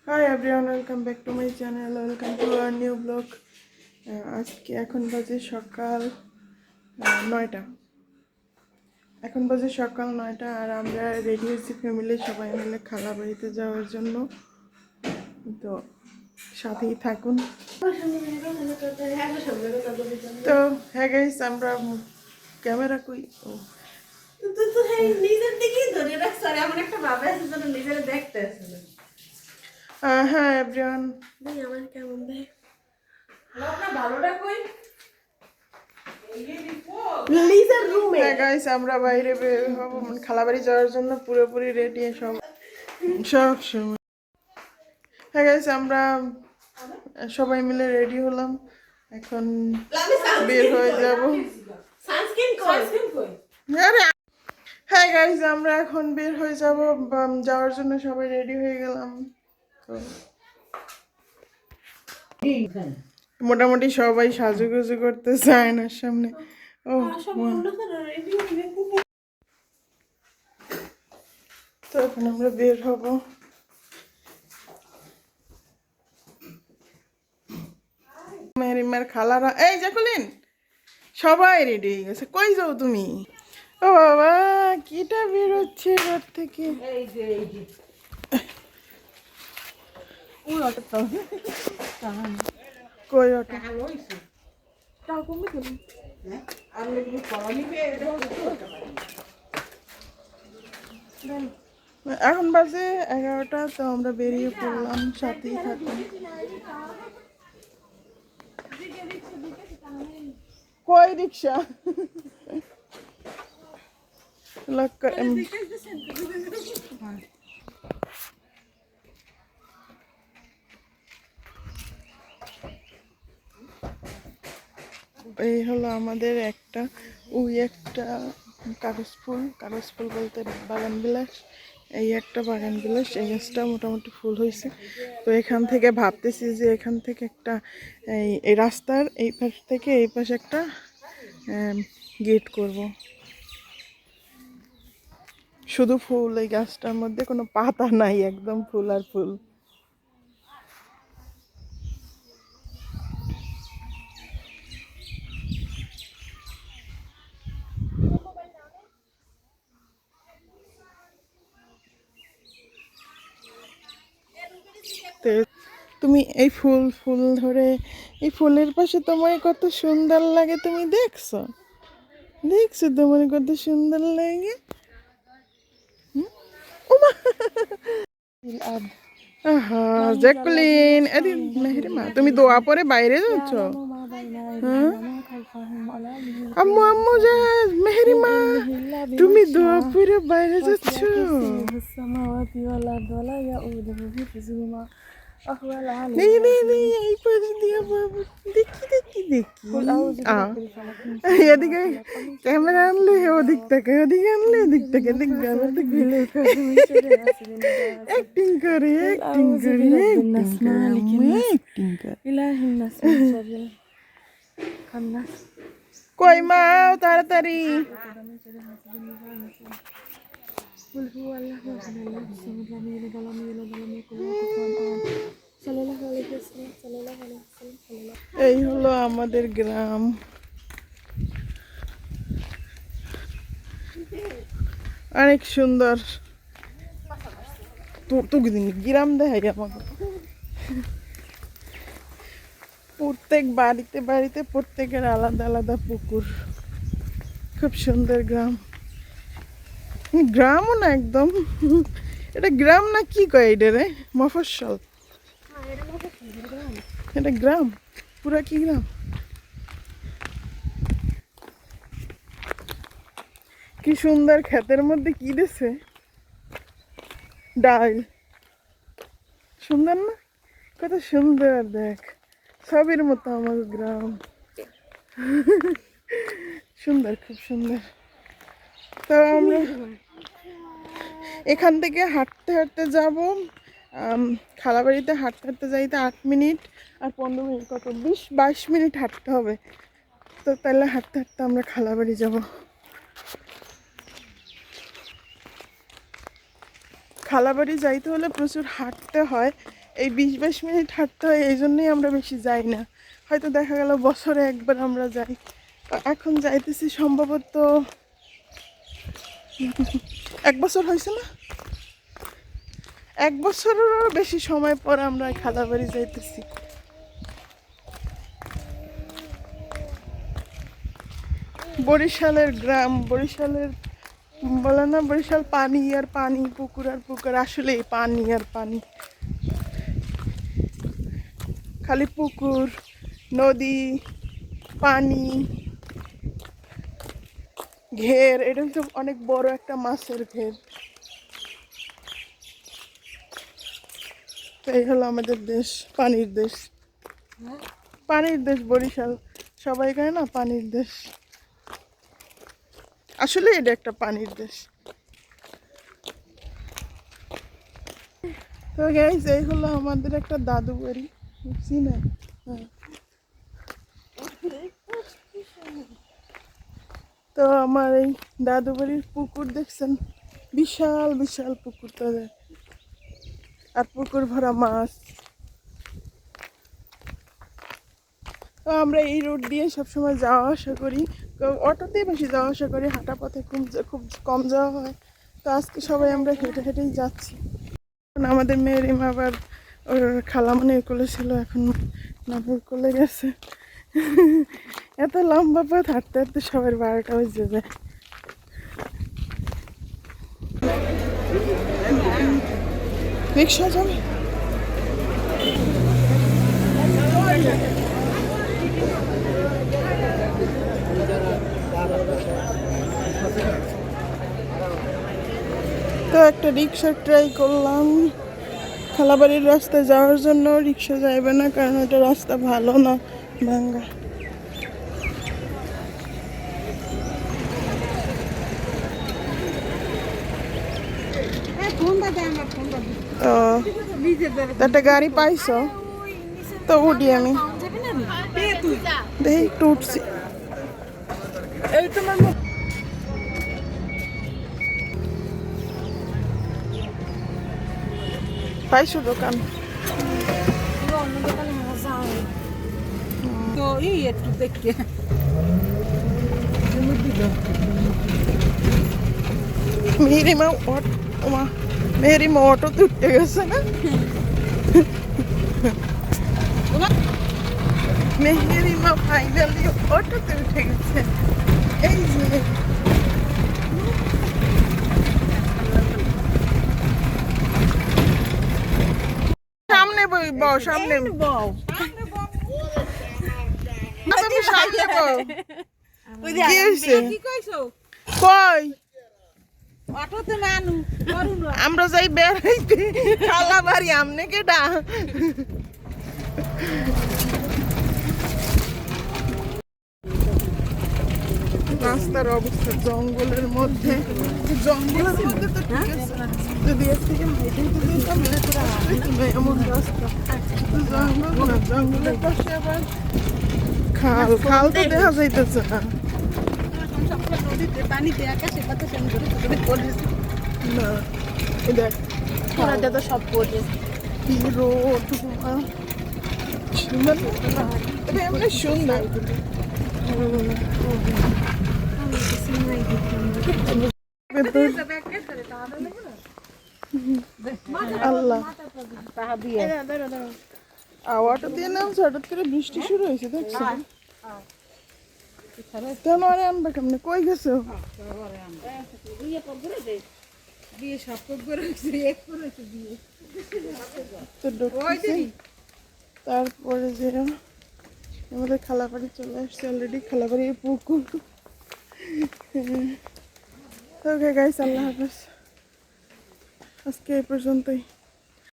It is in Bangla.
Hi everyone, welcome back to my channel. Welcome to our new vlog. আজকে এখন বাজে সকাল 9টা। এখন বাজে সকাল 9টা আর আমরা রেডি হয়েছি ফ্যামিলি সবাই মিলে খালা বাড়িতে যাওয়ার জন্য। তো সাথেই থাকুন। তো হ্যাঁ গাইস, আমরা ক্যামেরা কই নিজের দিকেই ধরে রাখছ আর এমন একটা ভাবে আছে যেন নিজের দেখতে আছে না। হ্যাঁ এভরিওয়ান, আমার কেমন দেখ আপনার ভালোটা কই লিজার রুমে। হ্যাঁ গাইস, আমরা বাইরে বের হব মানে খালা বাড়ি যাওয়ার জন্য পুরোপুরি রেডি সব সময়। হ্যাঁ গাইস, আমরা সবাই মিলে রেডি হলাম, এখন বের হয়ে যাব। সানস্ক্রিন কই হ্যাঁ গাইস, আমরা এখন বের হয়ে যাব, যাওয়ার জন্য সবাই রেডি হয়ে গেলাম। তো মোটামুটি সবাই সাজুগুজু করতেছে আয়নার সামনে। ও তো এখন আমরা বের হব। মেরিমার খালারা, এই জ্যাকুলিন, সবাই রেডি হয়ে গেছে। কই যাও তুমি? ও বাবা, কিটা বের হচ্ছে ঘর থেকে? কই অটো? এখন বাজে 11টা, তো আমরা বেরিয়ে পড়লাম, সাথেই থাকুন। কই রিক্সা? এই হলো আমাদের একটা একটা কাগজ ফুল বলতে বাগান বিলাস। এই একটা বাগান বিলাস, এই গাছটা মোটামুটি ফুল হয়েছে। তো এখান থেকে ভাবতেছি যে এখান থেকে একটা এই রাস্তার এই পাশ থেকে এই পাশে একটা গেট করব। শুধু ফুল, এই গাছটার মধ্যে কোনো পাতা নাই, একদম ফুল আর ফুল। তুমি এই ফুল ধরে, এই ফুলের পাশে তোমার কত সুন্দর লাগে, তুমি দেখছো তোমার কত সুন্দর লাগে। জ্যাকুলিন, আরে মেহরিমা, তুমি দোয়া পরে বাইরে যাচ্ছ? হ্যাঁ আম্মু আম্মু যা, মেহরিমা তুমি দোয়া পরে বাইরে যাচ্ছ? এই পাশে দিয়ে বাবু, দেখি এদিকে ক্যামেরা আনলে ওদিক থেকে, ওদিকে আনলে এদিক থেকে, অ্যাক্টিং করে কই মাও তাড়াতাড়ি। এই হলো আমাদের গ্রাম। অনেক সুন্দর। গ্রাম দেখাই আমাকে। প্রত্যেক বাড়িতে প্রত্যেকের আলাদা আলাদা পুকুর। খুব সুন্দর গ্রাম। গ্রামও না একদম, এটা গ্রাম না কি কয় এটা রে, মফস্বল। এটা গ্রাম, পুরা কি গ্রাম? কি সুন্দর, ক্ষেতের মধ্যে কি দিছে, ডাল। সুন্দর না? কত সুন্দর, দেখ ছবির মতো আমার গ্রাম। সুন্দর, খুব সুন্দর। তো আমরা এখান থেকে হাঁটতে হাঁটতে যাব, খালাবাড়িতে হাঁটতে যাইতে 8 মিনিট আর 15 মিনিট, কত 20-22 মিনিট হাঁটতে হবে। তো তাহলে হাঁটতে হাঁটতে আমরা খালাবাড়ি যাব। খালাবাড়ি যাইতে হলে প্রচুর হাঁটতে হয়, এই 20-22 মিনিট হাঁটতে হয়, এই জন্যই আমরা বেশি যাই না। হয়তো দেখা গেল বছরে একবার আমরা যাই, এখন যাইতেছি সম্ভবত 1 বছর হয়েছে না, 1 বছরেরও বেশি সময় পর আমরা খালাবাড়ি যাইতেছি। বরিশালের গ্রাম, বরিশালের বলে না বরিশাল পানি আর পানি, পুকুর আর পুকুর, আসলে পানি আর পানি, খালি পুকুর, নদী, পানি, ঘের, এটা হচ্ছে অনেক বড় একটা মাছের ঘের। তো এই হলো আমাদের দেশ, পানির দেশ, পানির দেশ বরিশাল। সবাই কয় না পানির দেশ, আসলে এটা একটা পানির দেশ। তো গাইস, এই হলো আমাদের একটা দাদু বাড়ি, বুঝছি না? হ্যাঁ। তো আমার এই দাদু বাড়ির পুকুর দেখছেন, বিশাল বিশাল পুকুর তাদের, আর পুকুর ভরা মাছ। তো আমরা এই রোড দিয়ে সবসময় যাওয়া আসা করি, তো অটোতেই বেশি যাওয়া আসা করি, হাঁটা পথে খুব খুব কম যাওয়া হয়। তো আজকে সবাই আমরা হেঁটে হেঁটেই যাচ্ছি। আমাদের মেয়েরিমা আবার ওর খালামনির কোলে ছিল, এখন নানুর কোলে গেছে। এত লম্বা পথ হাঁটতে হাঁটতে সবার 12টা বেজে যায়। রিক্সা যাবে, তো একটা রিক্সা ট্রাই করলাম খালাবাড়ির রাস্তায় যাওয়ার জন্য। রিক্সা যাইবে না, কারণ ওটা রাস্তা ভালো না, ভাঙ্গা। ও, একটা গাড়ি পাইছো? তো উঠি আমি, দেখি একটু উঠছি। পাইছো দোকান? তো এই একটু দেখতে মেহেরিমা অটোতে উঠতে গেছে না? মেহেরিমা ফাইনালি অটোতে উঠে গেছে। এই যে সামনে বউ, সামনে বউ তুমি সামনে বউ। ওই কি হয়েছে? কি কইছো কই অটোতে মানু করুন আমরা যাই বেড়াইতে, খালা বাড়ি আমনে কেডা? রাস্তার অবস্থা জঙ্গলের মধ্যে, জঙ্গলের মধ্যে তো ঠিক আছে, যদি এর থেকে হেঁটে হেঁটে যেতাম তাহলে এমন রাস্তা। জঙ্গল না, জঙ্গলের পাশে আবার খাল, খাল তো দেখা যাইতেছে না। নদীতে পানিতে আকাশে বাতাসে আমি করে পড়েছি না, এই দেখ ওরা তো সব পড়ে কি রোদ, সুন্দর না? এটা এমনি সুন্দর। আল্লাহ, আওয়াটা দিয়ে নামছে, হঠাৎ করে বৃষ্টি শুরু হয়েছে দেখছো? কেন আরে আনবে কেমনে, কই গেছো? বিয়ে সব করে বিয়ে তো ঢুকতেছি। তারপরে যে আমাদের খালাবাড়ি চলে আসছে অলরেডি, খালাবাড়ির পুকুর। ওকে গাইস, আল্লাহ হাফেজ, আজকে এই পর্যন্তই।